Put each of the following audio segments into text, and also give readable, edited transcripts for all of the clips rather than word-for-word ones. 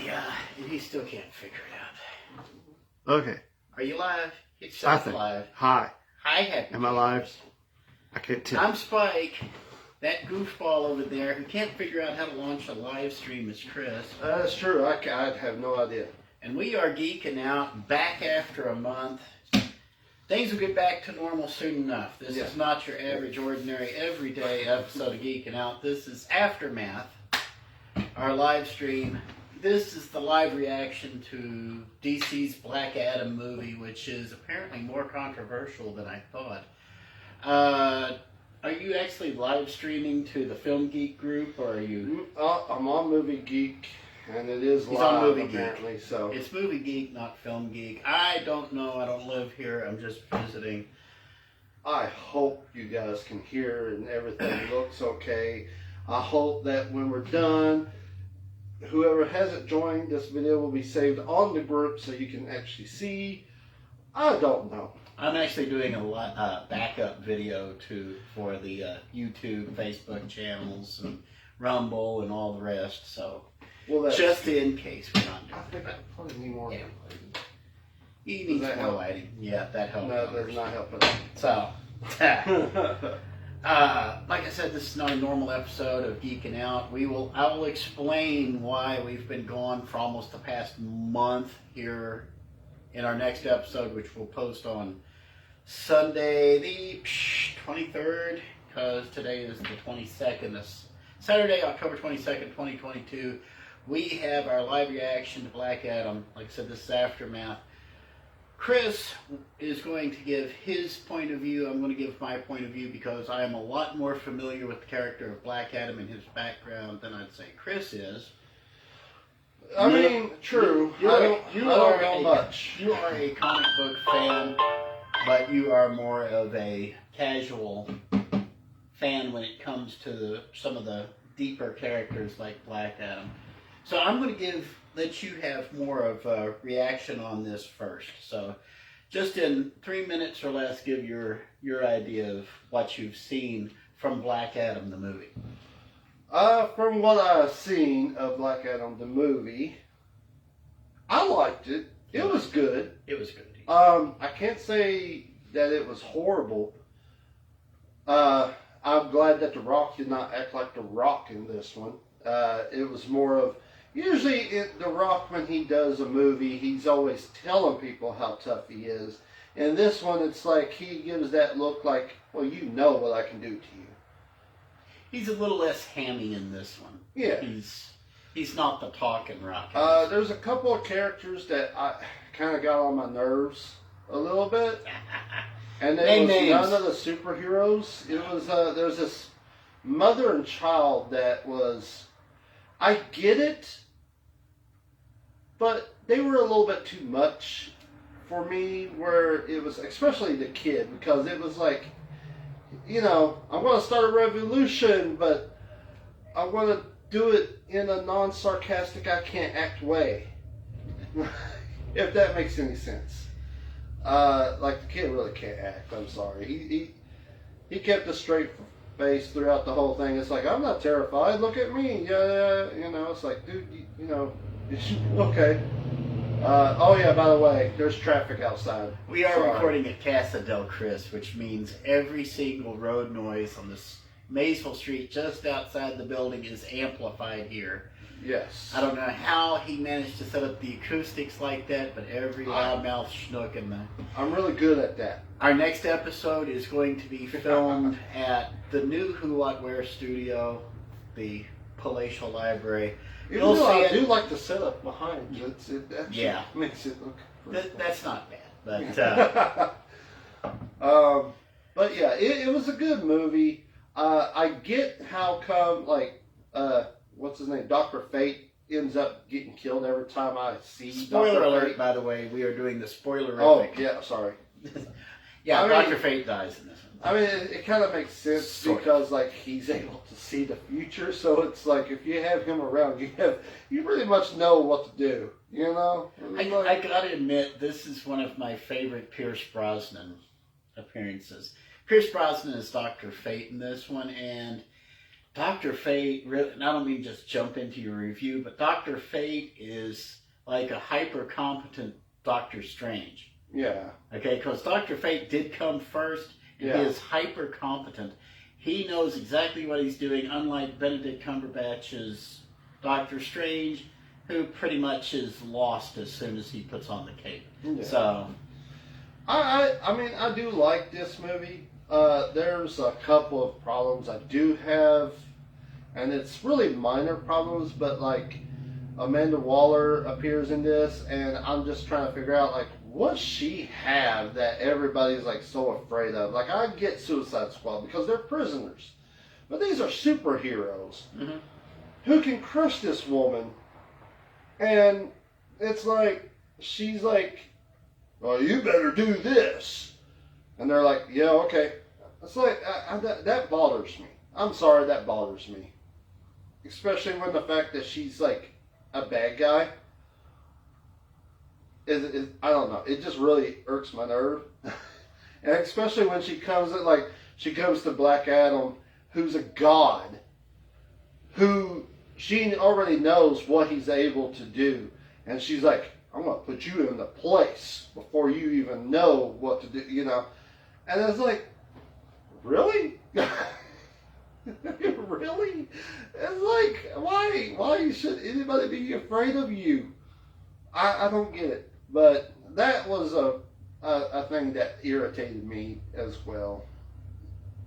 Yeah, and he still can't figure it out. Okay. Are you live? It's live. Hi. Hi, Happy Am I live? I can't tell. I'm Spike. That goofball over there who can't figure out how to launch a live stream is Chris. That's true. I have no idea. And we are geeking out, back after a month. Things will get back to normal soon enough. This is not your average, ordinary, everyday episode of Geeking Out. This is Aftermath, our live stream. This is the live reaction to DC's Black Adam movie, which is apparently more controversial than I thought. Are you actually live streaming to the Film Geek group, or are you? I'm on Movie Geek, and it is He's live on Movie apparently. Geek. So It's Movie Geek, not Film Geek. I don't know. I don't live here. I'm just visiting. I hope you guys can hear and everything looks okay. I hope that when we're done, whoever hasn't joined, this video will be saved on the group so you can actually see. I don't know. I'm actually doing a backup video for the YouTube, Facebook channels, and Rumble, and all the rest. So, just in case we're not doing I think I probably need more. Yeah. You need more lighting. Yeah, that helps. No, that does not help at all. So, like I said, this is not a normal episode of Geeking Out. I will explain why we've been gone for almost the past month here in our next episode, which we'll post on Sunday the 23rd, because today is the 22nd. This Saturday, October 22nd, 2022. We have our live reaction to Black Adam. Like I said, this is Aftermath. Chris is going to give his point of view. I'm going to give my point of view because I am a lot more familiar with the character of Black Adam and his background than I'd say Chris is. I mean, true. You don't know much. You are a comic book fan, but you are more of a casual fan when it comes to some of the deeper characters like Black Adam. So I'm going to let you have more of a reaction on this first. So just in 3 minutes or less, give your idea of what you've seen from Black Adam, the movie. From what I've seen of Black Adam, the movie, I liked it. It was good. It was good. I can't say that it was horrible. I'm glad that The Rock did not act like The Rock in this one. It was more of, usually The Rock, when he does a movie, he's always telling people how tough he is. In this one, it's like he gives that look like, well, you know what I can do to you. He's a little less hammy in this one. Yeah. He's not the talking Rock. There's a couple of characters that I kind of got on my nerves a little bit. And it was none of the superheroes. It was, there's this mother and child that was, I get it, but they were a little bit too much for me, where it was, especially the kid, because it was like, you know, I'm going to start a revolution, but I want to do it in a non-sarcastic, I can't act way. If that makes any sense. Like, the kid really can't act, I'm sorry. He kept a straight face throughout the whole thing. It's like, I'm not terrified, look at me. Yeah, you know, it's like, dude, you know, okay. Oh yeah, by the way, there's traffic outside. We are recording at Casa del Cris, which means every single road noise on this Maysville Street just outside the building is amplified here. Yes. I don't know how he managed to set up the acoustics like that, but every loudmouth schnook in the... I'm really good at that. Our next episode is going to be filmed at the new Who What Where studio, the Palatial Library. Even though I do like the setup behind it. That makes it look pretty cool. That's not bad. But yeah, it was a good movie. I get how come, like, what's his name? Dr. Fate ends up getting killed every time I see Spoiler Dr. alert, Fate. by the way. We are doing the spoilerific. Oh, yeah, sorry. Yeah, Dr. Fate dies in this one. I mean, it kind of makes sense because, like, he's able to see the future. So it's like, if you have him around, you pretty much know what to do. You know? I gotta admit, this is one of my favorite Pierce Brosnan appearances. Pierce Brosnan is Dr. Fate in this one, and Dr. Fate, really, and I don't mean just jump into your review, but Dr. Fate is like a hyper competent Doctor Strange. Yeah. Okay, because Dr. Fate did come first, and he is hyper competent. He knows exactly what he's doing, unlike Benedict Cumberbatch's Doctor Strange, who pretty much is lost as soon as he puts on the cape. Yeah. So, I mean, I do like this movie. There's a couple of problems I do have, and it's really minor problems, but like Amanda Waller appears in this, and I'm just trying to figure out, like, what she have that everybody's like so afraid of. Like, I get Suicide Squad because they're prisoners, but these are superheroes who can crush this woman, and it's like, she's like, well, you better do this. And they're like, yeah, okay. It's like, that bothers me. I'm sorry, that bothers me. Especially when the fact that she's like a bad guy. I don't know. It just really irks my nerve. And especially when she comes to Black Adam, who's a god. Who she already knows what he's able to do. And she's like, I'm going to put you in the place before you even know what to do, you know. And it's like, really? Really? It's like, why should anybody be afraid of you? I don't get it. But that was a thing that irritated me as well.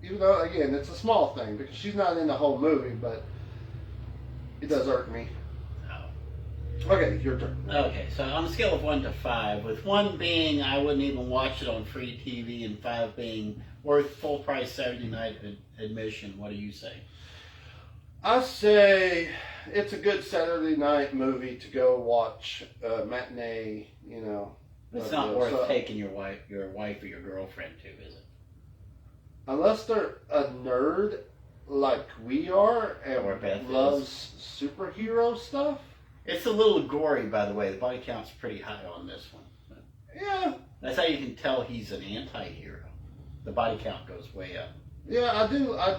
Even though, again, it's a small thing because she's not in the whole movie, but it does irk me. Okay, your turn. Okay, so on a scale of 1 to 5, with 1 being I wouldn't even watch it on free TV, and 5 being worth full price Saturday night admission, what do you say? I say it's a good Saturday night movie to go watch, matinee, you know. It's not worth taking your wife or your girlfriend to, is it? Unless they're a nerd like we are and loves superhero stuff. It's a little gory, by the way. The body count's pretty high on this one. Yeah. That's how you can tell he's an anti-hero. The body count goes way up. Yeah, I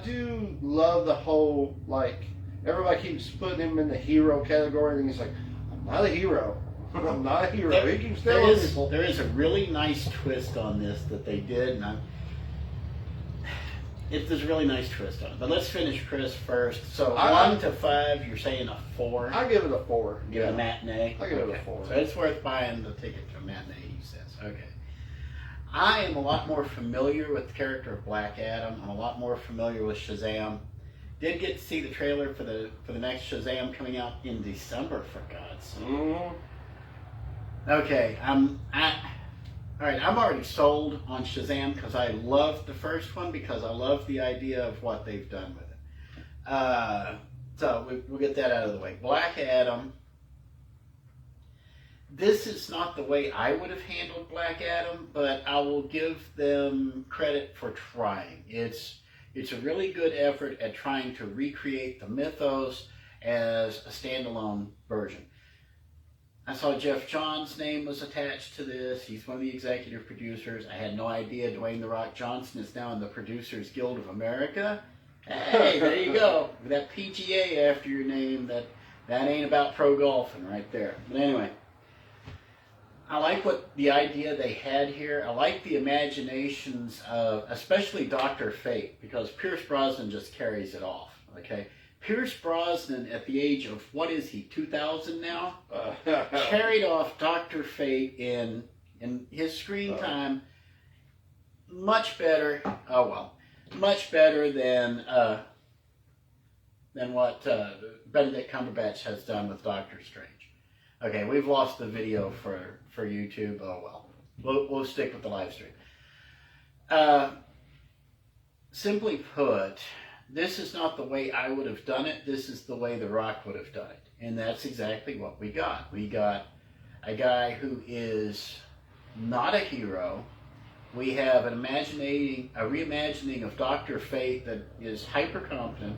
do love the whole, like, everybody keeps putting him in the hero category, and he's like, I'm not a hero. I'm not a hero. He keeps telling people. There is a really nice twist on this that they did, and there's a really nice twist on it. But let's finish Chris first. So 1 to 5, you're saying a 4? I give it a 4. Give it a matinee? I give it a 4. So it's worth buying the ticket to a matinee, he says. Okay. I am a lot more familiar with the character of Black Adam. I'm a lot more familiar with Shazam. Did get to see the trailer for the next Shazam coming out in December, for God's sake. Mm-hmm. Okay, I'm already sold on Shazam because I loved the first one because I love the idea of what they've done with it. So we'll get that out of the way. Black Adam. This is not the way I would have handled Black Adam, but I will give them credit for trying. It's a really good effort at trying to recreate the mythos as a standalone version. I saw Jeff Johns' name was attached to this. He's one of the executive producers. I had no idea Dwayne "The Rock" Johnson is now in the Producers Guild of America. Hey, there you go. With that PGA after your name, that ain't about pro golfing right there. But anyway, I like what the idea they had here. I like the imaginations of, especially Dr. Fate, because Pierce Brosnan just carries it off, okay? Pierce Brosnan, at the age of, what is he, 2000 now? Carried off Dr. Fate in his screen time much better, much better than what Benedict Cumberbatch has done with Doctor Strange. Okay, we've lost the video for YouTube. Oh well. We'll stick with the live stream. Simply put, this is not the way I would have done it. This is the way The Rock would have done it. And that's exactly what we got. We got a guy who is not a hero. We have a reimagining of Dr. Fate that is hyper competent.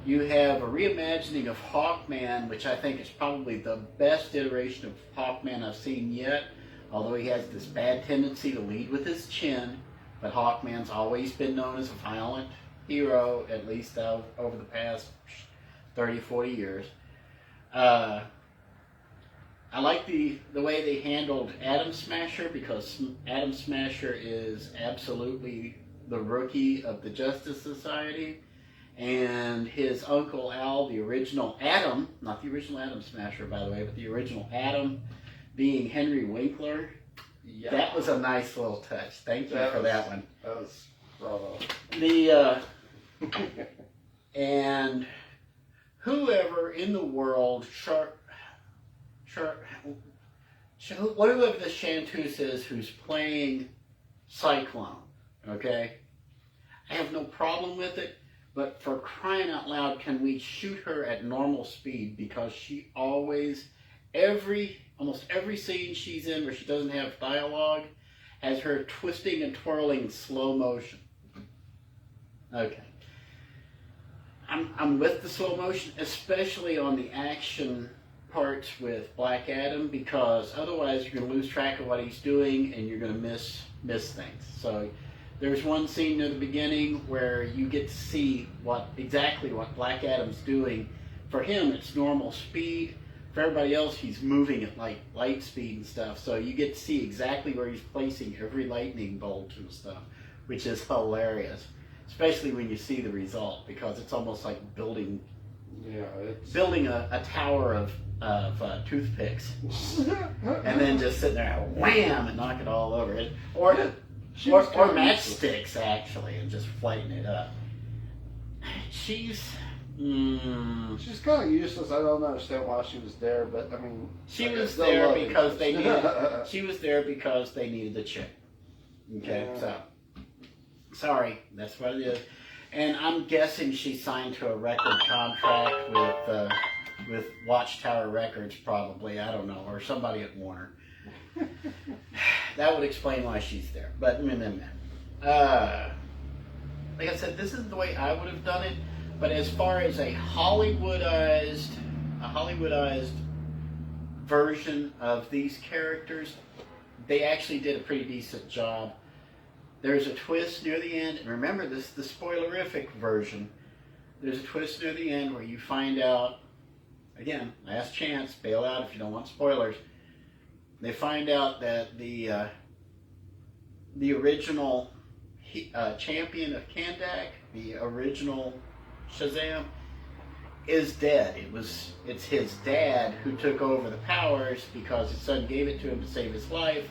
You have a reimagining of Hawkman, which I think is probably the best iteration of Hawkman I've seen yet, although he has this bad tendency to lead with his chin. But Hawkman's always been known as a violent hero, at least over the past 30, 40 years. I like the way they handled Atom Smasher, because Atom Smasher is absolutely the rookie of the Justice Society. And his Uncle Al, the original Atom, not the original Atom Smasher, by the way, but the original Atom, being Henry Winkler. Yeah. That was a nice little touch. Thank you for that one. That was bravo. And whoever in the world, whatever the Chanteuse is who's playing Cyclone, okay? I have no problem with it, but for crying out loud, can we shoot her at normal speed? Because she always, almost every scene she's in where she doesn't have dialogue, has her twisting and twirling in slow motion. Okay. I'm with the slow motion, especially on the action parts with Black Adam, because otherwise you're going to lose track of what he's doing and you're going to miss things. So there's one scene near the beginning where you get to see exactly what Black Adam's doing. For him, it's normal speed. For everybody else, he's moving at like light speed and stuff. So you get to see exactly where he's placing every lightning bolt and stuff, which is hilarious, especially when you see the result, because it's almost like building a tower of toothpicks, and then just sitting there, wham, and knock it all over it, or matchsticks actually, and just flighting it up. She's kind of useless. I don't understand why she was there, but I mean, she was there because they needed. She was there because they needed the chick. Okay, yeah. So sorry, that's what it is. And I'm guessing she signed to a record contract with Watchtower Records, probably. I don't know, or somebody at Warner. That would explain why she's there. But like I said, this is the way I would have done it. But as far as a Hollywoodized version of these characters, they actually did a pretty decent job. There's a twist near the end, and remember, this is the spoilerific version. There's a twist near the end where you find out, again, last chance, bail out if you don't want spoilers. They find out that the original champion of Kandak, the original Shazam, is dead. It's his dad who took over the powers because his son gave it to him to save his life.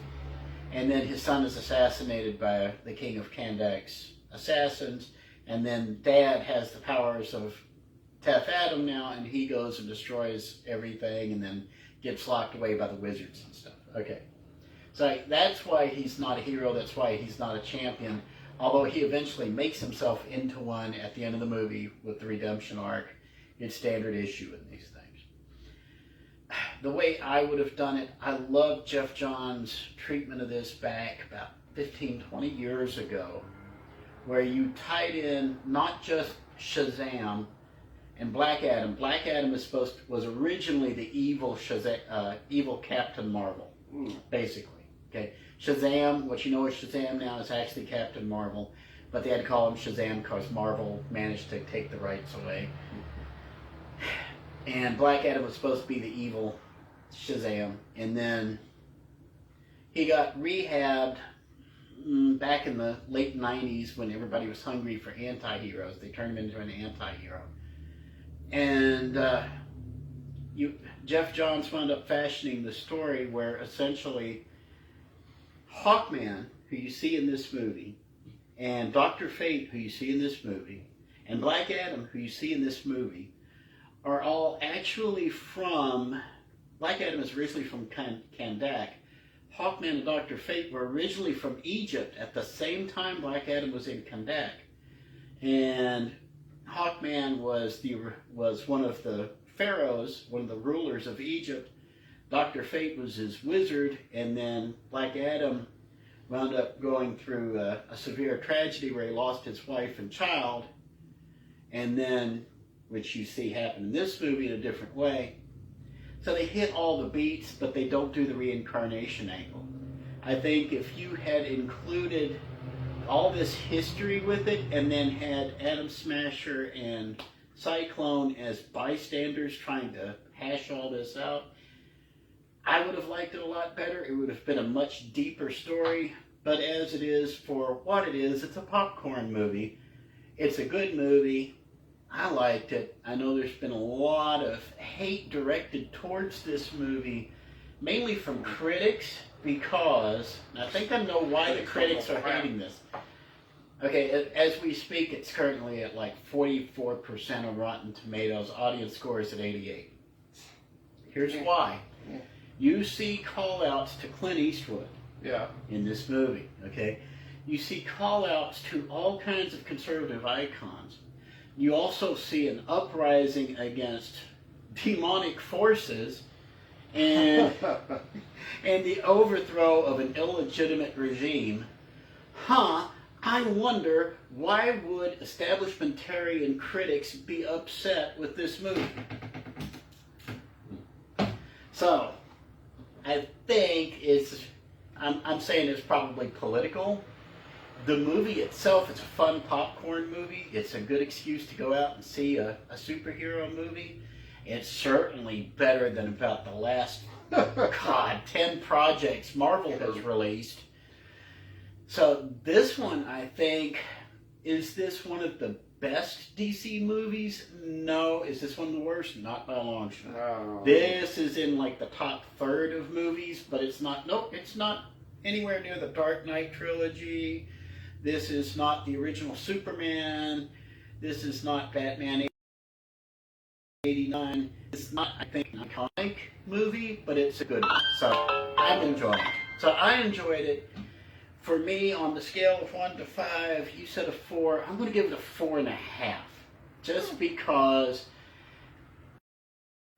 And then his son is assassinated by the king of Kandak's assassins. And then Dad has the powers of Tef Adam now, and he goes and destroys everything and then gets locked away by the wizards and stuff. Okay. So that's why he's not a hero. That's why he's not a champion. Although he eventually makes himself into one at the end of the movie with the redemption arc. It's standard issue in these things. The way I would have done it, I love Jeff Johns' treatment of this back about 15, 20 years ago, where you tied in not just Shazam and Black Adam. Black Adam was originally the evil evil Captain Marvel, basically. Okay, Shazam, what you know as Shazam now, is actually Captain Marvel, but they had to call him Shazam because Marvel managed to take the rights away. And Black Adam was supposed to be the evil Shazam, and then he got rehabbed back in the late 90s when everybody was hungry for anti-heroes. They turned him into an anti-hero. And Jeff Johns wound up fashioning the story where essentially Hawkman, who you see in this movie, and Dr. Fate, who you see in this movie, and Black Adam, who you see in this movie, are all actually from... Black Adam is originally from Kandak. Hawkman and Dr. Fate were originally from Egypt at the same time Black Adam was in Kandak. And Hawkman was one of the pharaohs, one of the rulers of Egypt. Dr. Fate was his wizard, and then Black Adam wound up going through a severe tragedy where he lost his wife and child, and then, which you see happen in this movie in a different way. So they hit all the beats, but they don't do the reincarnation angle. I think if you had included all this history with it, and then had Atom Smasher and Cyclone as bystanders trying to hash all this out, I would have liked it a lot better. It would have been a much deeper story. But as it is, for what it is, it's a popcorn movie. It's a good movie. I liked it. I know there's been a lot of hate directed towards this movie, mainly from critics, because, and I think I know why the critics are hating this. Okay, as we speak, it's currently at like 44% on Rotten Tomatoes. Audience score is at 88. Here's why. You see call-outs to Clint Eastwood in this movie, okay? You see call-outs to all kinds of conservative icons. You also see an uprising against demonic forces and the overthrow of an illegitimate regime. I wonder, why would establishmentarian critics be upset with this movie? So, I think I'm saying it's probably political. The movie itself is a fun popcorn movie. It's a good excuse to go out and see a superhero movie. It's certainly better than about the last, 10 projects Marvel has released. So this one, I think, is this one of the best DC movies? No. Is this one the worst? Not by a long shot. No. This is in like the top third of movies, but it's not, it's not anywhere near the Dark Knight trilogy. This is not the original Superman. This is not Batman 89. It's not, I think, an iconic movie, but it's a good one. So I'm enjoying it. So I enjoyed it. For me, on the scale of 1 to 5, you said a 4. I'm going to give it a 4.5. Just because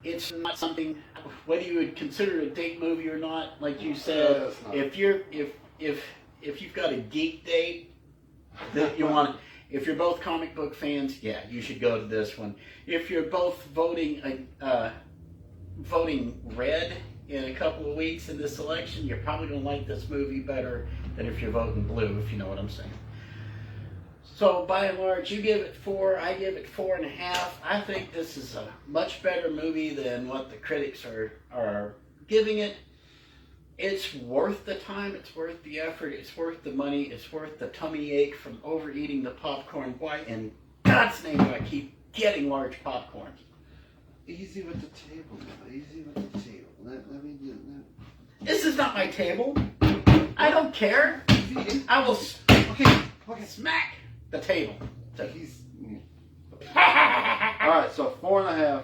it's not something, whether you would consider it a date movie or not, like you said, if you've got a geek date that you want, if you're both comic book fans, yeah, you should go to this one. If you're both voting red in a couple of weeks in this election, you're probably going to like this movie better than if you're voting blue, if you know what I'm saying. So by and large, you give it 4, I give it 4.5. I think this is a much better movie than what the critics are giving it. It's worth the time, it's worth the effort, it's worth the money, it's worth the tummy ache from overeating the popcorn. Why in God's name do I keep getting large popcorns? Easy with the table, easy with the table. Let me do that. This is not my table. I don't care. I will smack the table. So Alright, so 4.5,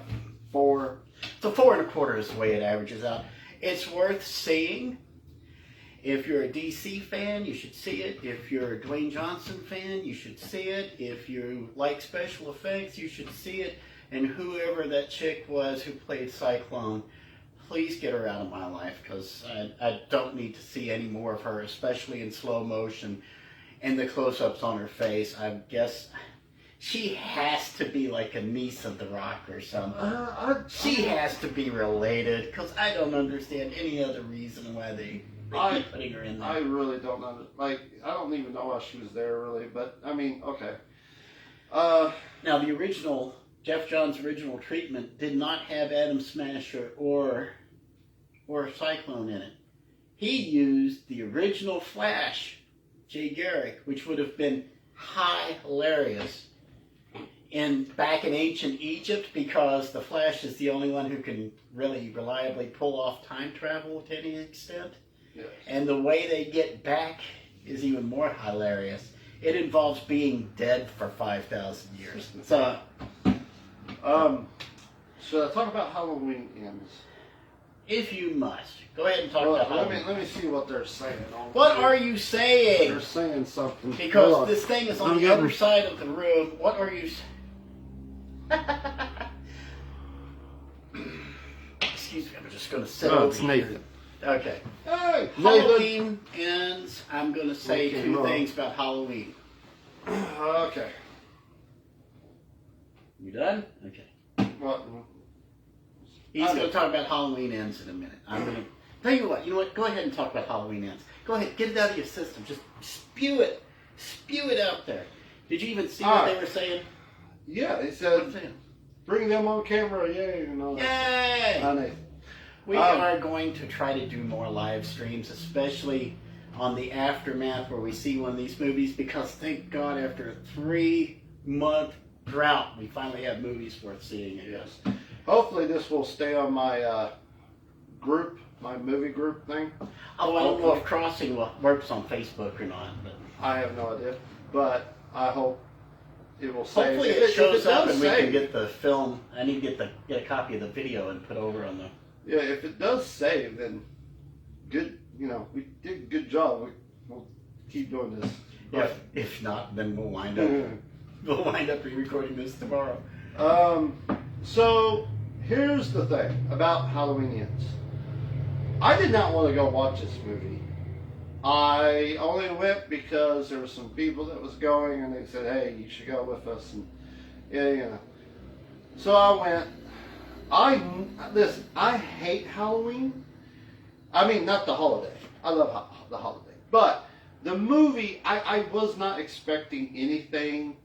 4. So 4.25 is the way it averages out. It's worth seeing. If you're a DC fan, you should see it. If you're a Dwayne Johnson fan, you should see it. If you like special effects, you should see it. And whoever that chick was who played Cyclone, please get her out of my life, because I don't need to see any more of her, especially in slow motion and the close-ups on her face. I guess she has to be like a niece of The Rock or something. She has to be related, because I don't understand any other reason why they keep putting her in there. I really don't know. Like, I don't even know why she was there, really. But, I mean, okay. Now, the original, Jeff Johns' original treatment did not have Atom Smasher or Cyclone in it. He used the original Flash, Jay Garrick, which would have been hilarious back in ancient Egypt, because the Flash is the only one who can really reliably pull off time travel to any extent. Yes. And the way they get back is even more hilarious. It involves being dead for 5,000 years. So, should I talk about Halloween Ends? If you must, go ahead and talk about Halloween. Let me see what they're saying. What are you saying? They're saying something. Because this thing is on the other side of the room. What are you? Excuse me. I'm just going to sit over it's here. Nathan. Okay. Hey, Halloween Ends. I'm going to say two things about Halloween. Okay. You done? Okay. What? He's going to talk about Halloween Ends in a minute. I'm going to tell you what. You know what? Go ahead and talk about Halloween Ends. Go ahead. Get it out of your system. Just spew it. Spew it out there. Did you even see what they were saying? Yeah, they said, bring them on camera, yay, and all that. Yay! We are going to try to do more live streams, especially on the aftermath where we see one of these movies, because thank God after a 3-month drought, we finally have movies worth seeing. Yes. Hopefully this will stay on my group, my movie group thing. Although I don't know if Crossing works on Facebook or not. But I have no idea. But I hope it will save. Hopefully it shows up and we can get the film. I need to get a copy of the video and put over on the... Yeah, if it does save, then good. You know, we did a good job. We'll keep doing this. If not, then we'll wind up re-recording this tomorrow. So here's the thing about Halloweenians. I did not want to go watch this movie. I only went because there were some people that was going, and they said, "Hey, you should go with us." And yeah. So I went. I hate Halloween. I mean, not the holiday. I love the holiday. But the movie, I was not expecting anything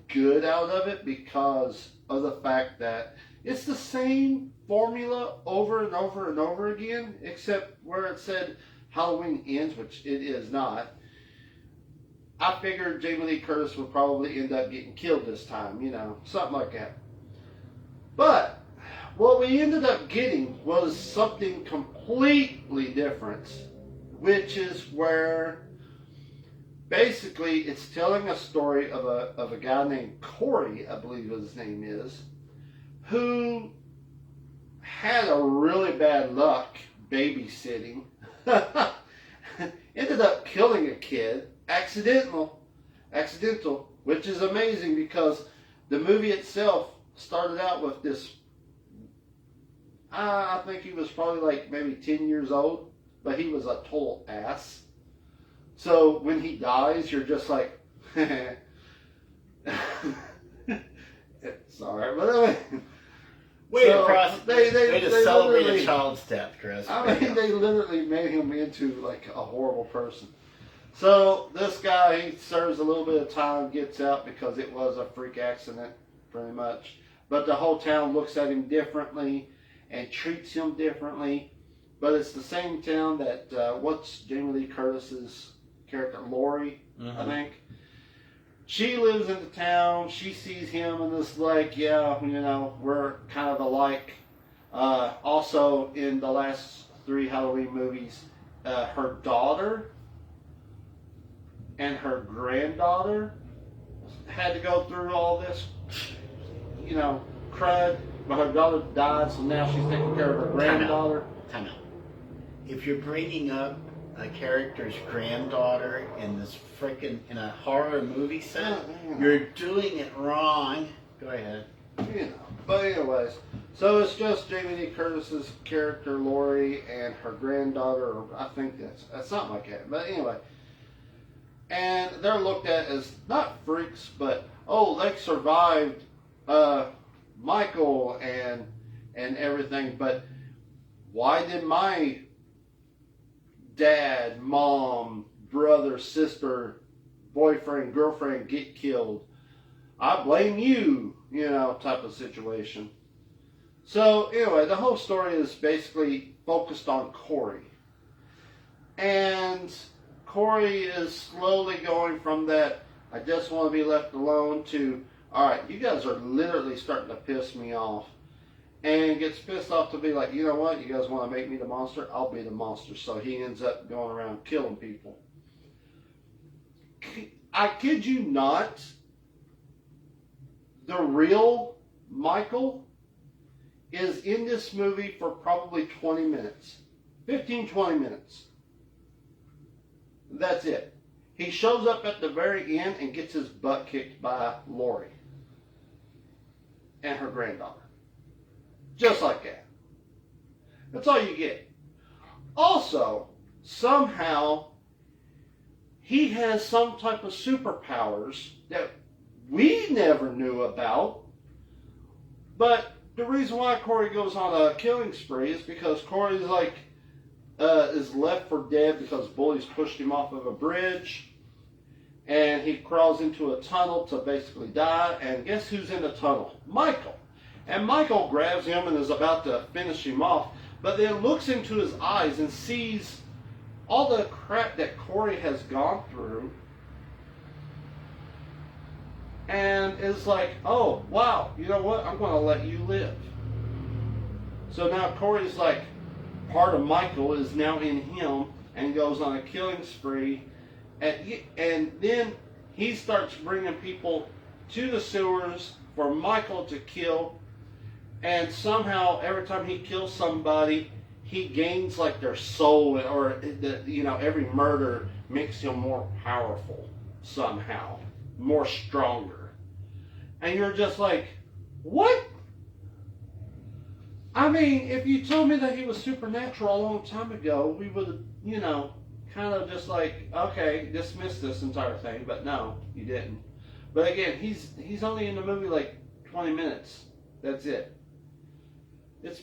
good out of it because of the fact that it's the same formula over and over and over again, except where it said Halloween ends, which it is not. I figured Jamie Lee Curtis would probably end up getting killed this time, you know, something like that. But what we ended up getting was something completely different, which is where basically it's telling a story of a guy named Corey, I believe his name is, who had a really bad luck babysitting, ended up killing a kid, accidental, which is amazing because the movie itself started out with this. I think he was probably like maybe 10 years old, but he was a total ass. So when he dies, you're just like, sorry, but anyway. Way to celebrate a child's death, Chris. I mean, they literally made him into like a horrible person. So this guy, he serves a little bit of time, gets out because it was a freak accident, pretty much. But the whole town looks at him differently and treats him differently. But it's the same town that, what's Jamie Lee Curtis's character, Lori, I think. She lives in the town. She sees him and is like, yeah, you know, we're kind of alike. Also, in the last 3 Halloween movies, her daughter and her granddaughter had to go through all this, you know, crud. But her daughter died, so now she's taking care of her granddaughter. Time out. If you're bringing up a character's granddaughter in this in a horror movie set, you're doing it wrong. Go ahead. You know. But anyways, so it's just Jamie Lee Curtis's character Lori and her granddaughter, or I think that's something like that. But anyway, and they're looked at as not freaks, but they survived Michael and everything. But why did my dad, mom, brother, sister, boyfriend, girlfriend get killed? I blame you, you know, type of situation. So anyway, the whole story is basically focused on Corey. And Corey is slowly going from that, I just want to be left alone, to, all right, you guys are literally starting to piss me off. And gets pissed off to be like, you know what, you guys want to make me the monster? I'll be the monster. So he ends up going around killing people. I kid you not, the real Michael is in this movie for probably 20 minutes. 15, 20 minutes. That's it. He shows up at the very end and gets his butt kicked by Lori and her granddaughter. Just like that. That's all you get. Also, somehow, he has some type of superpowers that we never knew about. But the reason why Corey goes on a killing spree is because Corey's like, is left for dead because bullies pushed him off of a bridge. and he crawls into a tunnel to basically die. And guess who's in the tunnel? Michael. And Michael grabs him and is about to finish him off, but then looks into his eyes and sees all the crap that Corey has gone through, and is like, oh, wow, you know what? I'm going to let you live. So now Corey's like, part of Michael is now in him, and goes on a killing spree. And then he starts bringing people to the sewers for Michael to kill. And somehow, every time he kills somebody, he gains like their soul, or every murder makes him more powerful somehow, more stronger. And you're just like, what? I mean, if you told me that he was supernatural a long time ago, we would have, kind of just like, okay, dismiss this entire thing. But no, you didn't. But again, he's only in the movie like 20 minutes. That's it. It's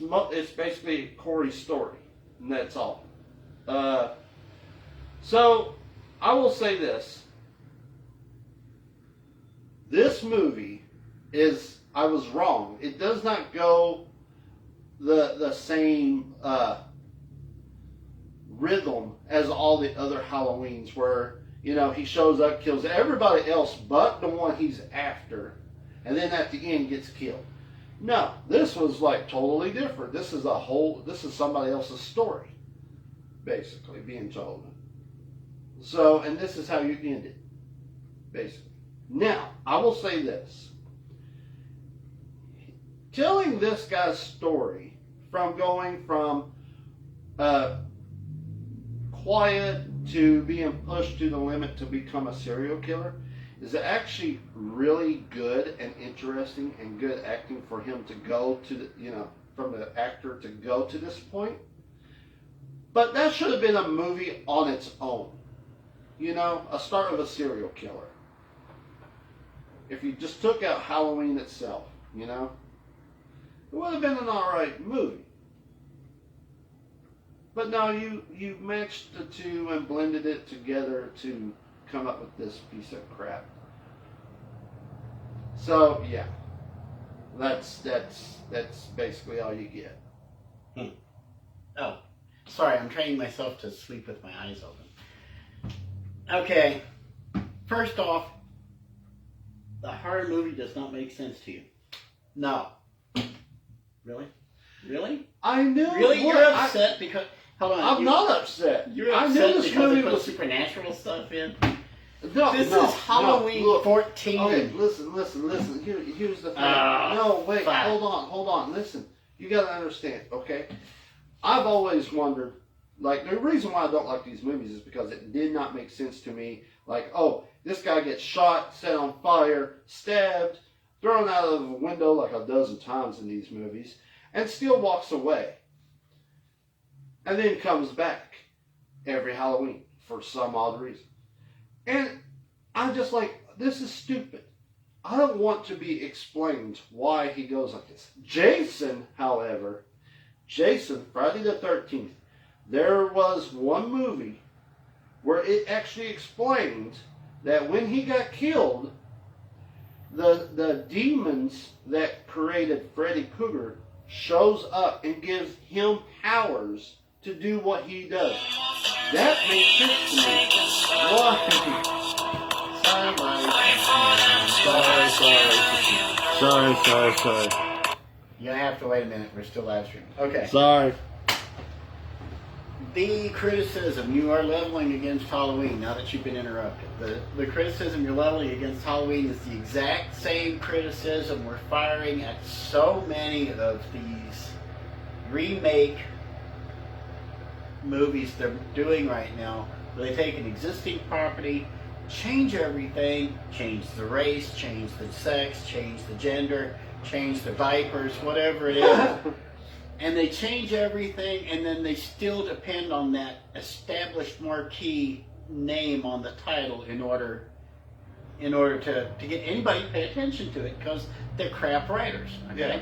basically Corey's story, and that's all. So I will say this. This movie I was wrong. It does not go the same rhythm as all the other Halloweens, where he shows up, kills everybody else but the one he's after, and then at the end gets killed. No, this was like totally different. This is somebody else's story, basically being told. So, and this is how you end it, basically. Now, I will say this. Telling this guy's story from going from quiet to being pushed to the limit to become a serial killer is actually really good and interesting and good acting for him to go to from the actor to go to this point. But that should have been a movie on its own. A start of a serial killer. If you just took out Halloween itself, it would have been an alright movie. But no, you matched the two and blended it together to come up with this piece of crap. So yeah, that's basically all you get. Oh, sorry, I'm training myself to sleep with my eyes open. Okay, first off, the horror movie does not make sense to you. No. Really? I knew. Really, you're upset because. Hold on. I'm not upset. You're I upset knew this because they movie put was supernatural stuff in. No, This is Halloween look, 14. Okay, listen. Here's the thing. No, wait, fine. hold on. Listen, you got to understand, okay? I've always wondered, like, the reason why I don't like these movies is because it did not make sense to me. Like, oh, this guy gets shot, set on fire, stabbed, thrown out of a window like a dozen times in these movies, and still walks away. And then comes back every Halloween for some odd reason. And I'm just like, this is stupid. I don't want to be explained why he goes like this. Jason, however, Friday the 13th, there was one movie where it actually explained that when he got killed, the demons that created Freddy Krueger shows up and gives him powers to do what he does. That makes sense to me. Why? Sorry. You have to wait a minute. We're still live streaming. Okay. Sorry. The criticism you are leveling against Halloween, now that you've been interrupted, the criticism you're leveling against Halloween is the exact same criticism we're firing at so many of these remake movies they're doing right now, where they take an existing property, change everything, change the race, change the sex, change the gender, change the diapers, whatever it is, and they change everything, and then they still depend on that established marquee name on the title in order to get anybody to pay attention to it, because they're crap writers. Okay. Yeah.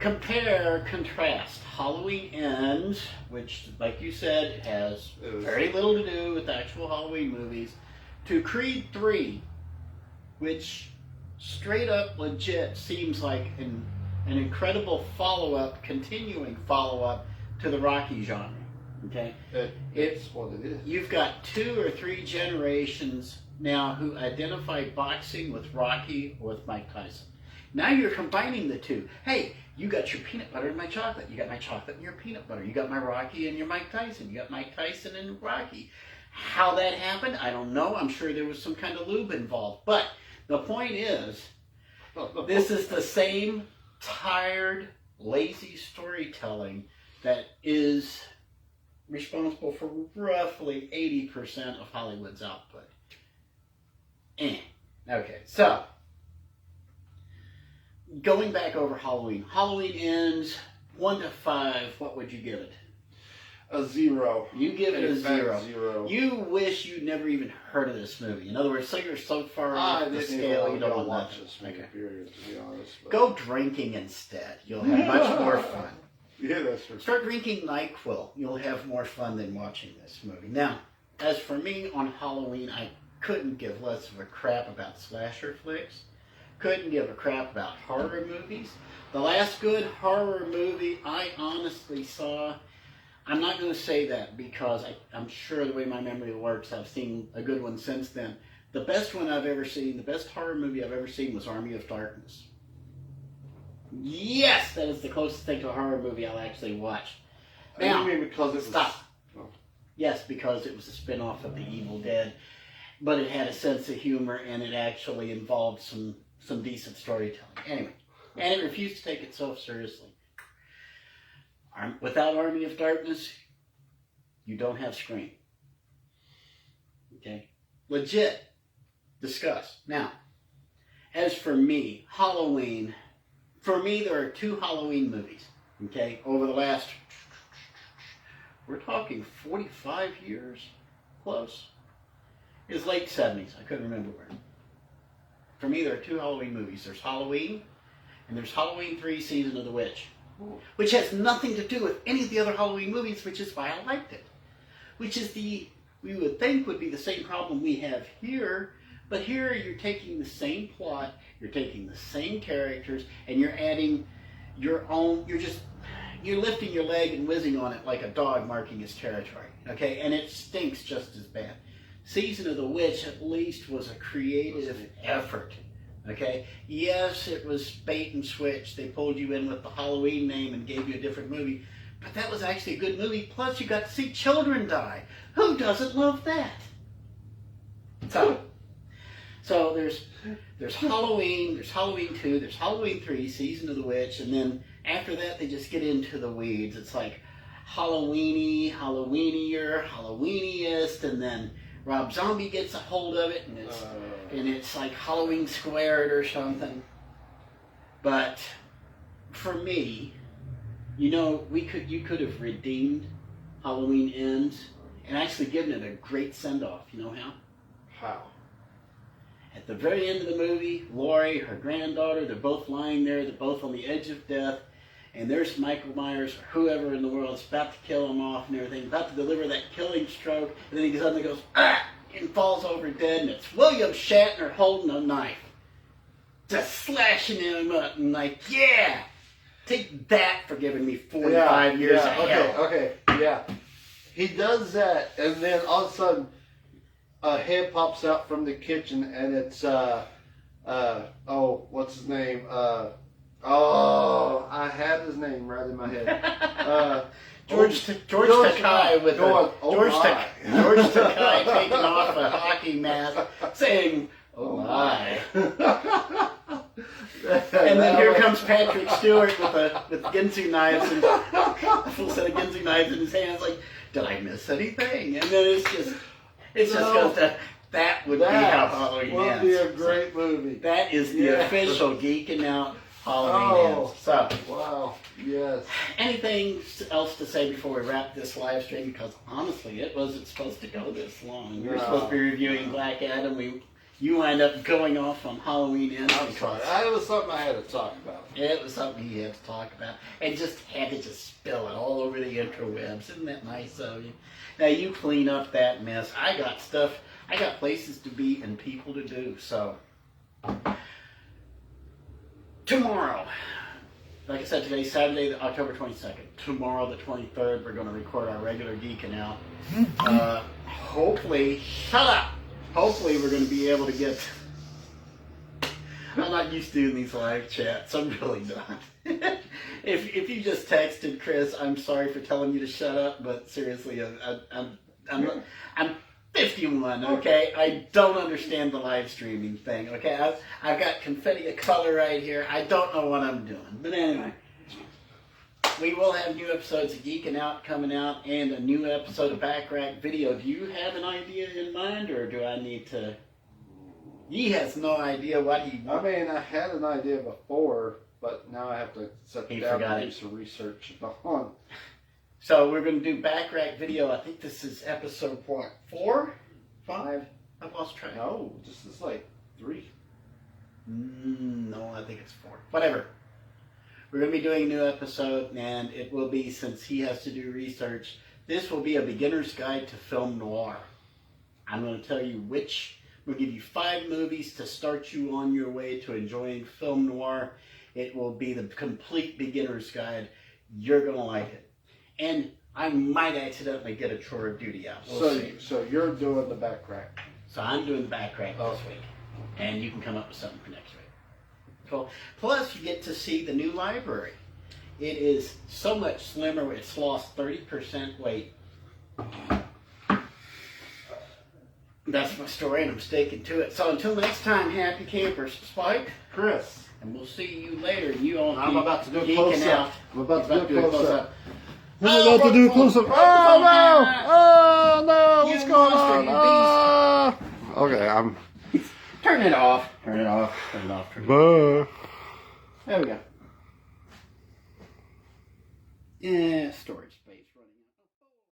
Compare, contrast. Halloween Ends, which, like you said, has very little to do with actual Halloween movies, to Creed 3, which straight up legit seems like an incredible follow-up, continuing follow-up to the Rocky genre. Okay? It's what it is. You've got 2 or 3 generations now who identify boxing with Rocky or with Mike Tyson. Now you're combining the two. Hey, you got your peanut butter and my chocolate. You got my chocolate and your peanut butter. You got my Rocky and your Mike Tyson. You got Mike Tyson and Rocky. How that happened, I don't know. I'm sure there was some kind of lube involved. But the point is, this is the same tired, lazy storytelling that is responsible for roughly 80% of Hollywood's output. Okay, so going back over Halloween. Halloween ends 1 to 5. What would you give it? A 0. You give it a 0. 0. You wish you'd never even heard of this movie. In other words, so you're so far off the scale you don't want to watch this movie. Period, to be honest. But. Go drinking instead. You'll have much more fun. Yeah, that's true. Start drinking NyQuil. You'll have more fun than watching this movie. Now, as for me on Halloween, I couldn't give less of a crap about slasher flicks. Couldn't give a crap about horror movies. The last good horror movie I honestly saw, I'm not going to say that because I'm sure the way my memory works, I've seen a good one since then. The best one I've ever seen, the best horror movie I've ever seen was Army of Darkness. Yes, that is the closest thing to a horror movie I'll actually watch. Now, you mean because it was... Stop. Oh. Yes, because it was a spin-off of The Evil Dead, but it had a sense of humor and it actually involved some decent storytelling. Anyway, and it refused to take itself seriously. Without Army of Darkness, you don't have Scream. Okay? Legit. Discuss. Now, as for me, Halloween, for me there are 2 Halloween movies. Okay? Over the last, we're talking 45 years? Close. It's late 70s. I couldn't remember when. For me, there are 2 Halloween movies. There's Halloween, and there's Halloween 3, Season of the Witch. Which has nothing to do with any of the other Halloween movies, which is why I liked it. Which is we would think would be the same problem we have here, but here you're taking the same plot, you're taking the same characters, and you're adding your own, you're lifting your leg and whizzing on it like a dog marking his territory, okay? And it stinks just as bad. Season of the Witch at least was a creative effort. Okay? Yes, it was bait and switch. They pulled you in with the Halloween name and gave you a different movie. But that was actually a good movie. Plus, you got to see children die. Who doesn't love that? So there's Halloween, there's Halloween 2, there's Halloween 3, Season of the Witch, and then after that they just get into the weeds. It's like Halloweenie, Halloweenier, Halloweeniest, and then Rob Zombie gets a hold of it, and it's like Halloween Squared or something. But for me, you know, you could have redeemed Halloween Ends and actually given it a great send-off. You know how? How? At the very end of the movie, Laurie, her granddaughter, they're both lying there. They're both on the edge of death. And there's Michael Myers, or whoever in the world, is about to kill him off and everything, about to deliver that killing stroke, and then he suddenly goes, ah, and falls over dead, and it's William Shatner holding a knife, just slashing him up, and like, yeah, take that for giving me 45 years of hell. Okay, yeah. He does that, and then all of a sudden, a head pops out from the kitchen, and it's, what's his name? I had his name right in my head. George Takei with George Takei taking off a hockey mask, saying, "Oh my!" And then here comes Patrick Stewart with Ginsu knives and a full set of Ginsu knives in his hands. Like, did I miss anything? And then it just goes to. That would be how Halloween ends. Would be a great movie. That is the official Geeking Out Halloween ends. So, wow, yes. Anything else to say before we wrap this live stream? Because honestly, it wasn't supposed to go this long. We were supposed to be reviewing Black Adam. You wind up going off on Halloween ends. I'm sorry. It was something I had to talk about. It was something you had to talk about. And just had to spill it all over the interwebs. Isn't that nice of you? Now, you clean up that mess. I got stuff I got places to be and people to do. So tomorrow, like I said, today's Saturday, October 22nd. Tomorrow, the 23rd, we're going to record our regular Geekin' Out. Hopefully, shut up! Hopefully, we're going to be able to get. I'm not used to doing these live chats. I'm really not. If you just texted Chris, I'm sorry for telling you to shut up, but seriously, I'm 51. Okay, I don't understand the live streaming thing. Okay, I've got confetti of color right here. I don't know what I'm doing, but anyway. We will have new episodes of Geekin' Out coming out and a new episode of Back Rack Video. Do you have an idea in mind, or do I need to? He has no idea what he wants. I mean, I had an idea before, but now I have to sit down and do it. some research on. So we're going to do Back Rack Video. I think this is episode what, 4? 5? I've lost track. No, this is like 3. No, I think it's 4. Whatever. We're going to be doing a new episode, and it will be, since he has to do research, this will be a beginner's guide to film noir. I'm going to tell you which, we'll give you 5 movies to start you on your way to enjoying film noir. It will be the complete beginner's guide. You're going to like it. And I might accidentally get a chore of duty out. We'll see. So you're doing the back rack. So I'm doing the back rack this week. And you can come up with something for next week. Cool. Plus, you get to see the new library. It is so much slimmer. It's lost 30% weight. That's my story, and I'm sticking to it. So until next time, happy campers. Spike, Chris. and we'll see you later. You all I'm about to do a geeking close-up. out. I'm about to do a close-up. I'm I'm about to do a close-up. Oh, no! Oh, no! What's You going monster, on? you Ah! Okay, I'm... Turn it off. Turn it off. Turn it off. Turn it off. Bye. There we go. Yeah, storage.